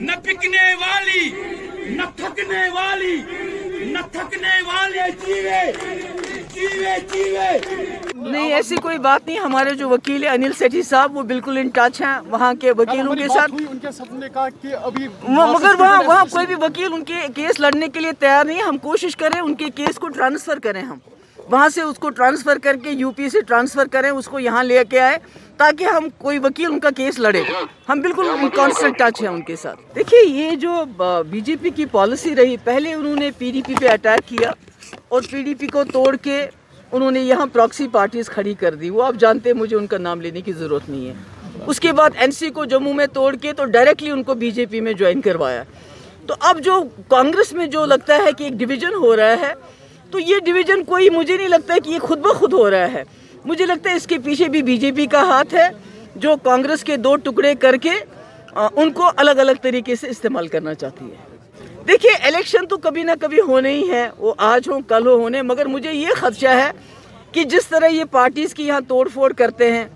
न बिकने वाली, न थकने वाली, न थकने वाले चीवे, चीवे, चीवे। नहीं, ऐसी कोई बात नहीं। हमारे जो वकील है अनिल सेठी साहब, वो बिल्कुल इन टच हैं वहाँ के वकीलों के साथ। उनके साथ ने कहा कि अभी मगर वहाँ कोई भी वकील उनके केस लड़ने के लिए तैयार नहीं है। हम कोशिश करें उनके केस को ट्रांसफ़र करें, हम वहाँ से उसको ट्रांसफ़र करके यूपी से ट्रांसफ़र करें, उसको यहाँ लेके आए ताकि हम कोई वकील उनका केस लड़े। हम बिल्कुल कांस्टेंट टच है उनके साथ। देखिए, ये जो बीजेपी की पॉलिसी रही, पहले उन्होंने पीडीपी पे अटैक किया और पीडीपी को तोड़ के उन्होंने यहाँ प्रॉक्सी पार्टीज खड़ी कर दी। वो आप जानते हैं, मुझे उनका नाम लेने की ज़रूरत नहीं है। उसके बाद एनसी को जम्मू में तोड़ के तो डायरेक्टली उनको बीजेपी में ज्वाइन करवाया। तो अब जो कांग्रेस में जो लगता है कि एक डिवीज़न हो रहा है, तो ये डिवीज़न कोई, मुझे नहीं लगता है कि ये खुद ब खुद हो रहा है। मुझे लगता है इसके पीछे भी बीजेपी का हाथ है, जो कांग्रेस के दो टुकड़े करके उनको अलग अलग तरीके से इस्तेमाल करना चाहती है। देखिए, इलेक्शन तो कभी ना कभी होने ही है, वो आज हो कल हो होने। मगर मुझे ये खदशा है कि जिस तरह ये पार्टीज़ की यहाँ तोड़ फोड़ करते हैं,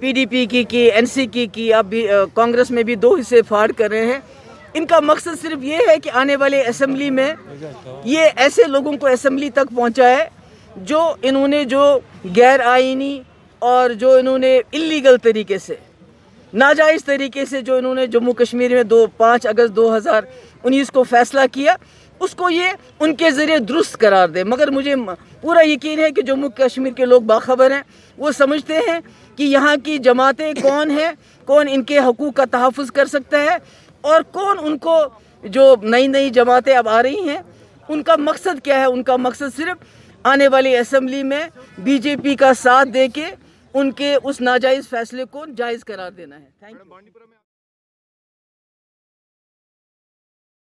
पीडीपी की एनसी की, अब भी कांग्रेस में भी दो हिस्से फाड़ कर रहे हैं। इनका मकसद सिर्फ ये है कि आने वाले असेंबली में ये ऐसे लोगों को असेंबली तक पहुँचाए जो इन्होंने जो गैर आईनी और जो इन्होंने इल्लीगल तरीके से, नाजायज़ तरीके से जो इन्होंने जम्मू कश्मीर में 5 अगस्त 2019 को फैसला किया, उसको ये उनके ज़रिए दुरुस्त करार दे। मगर मुझे पूरा यकीन है कि जम्मू कश्मीर के लोग बाखबर हैं, वो समझते हैं कि यहाँ की जमातें कौन हैं, कौन इनके हकूक़ का तहफ़्फ़ुज़ कर सकता है और कौन उनको, जो नई नई जमातें अब आ रही हैं, उनका मकसद क्या है। उनका मकसद सिर्फ आने वाली असेंबली में बीजेपी का साथ दे के उनके उस नाजायज़ फैसले को जायज़ करार देना है। Thank you.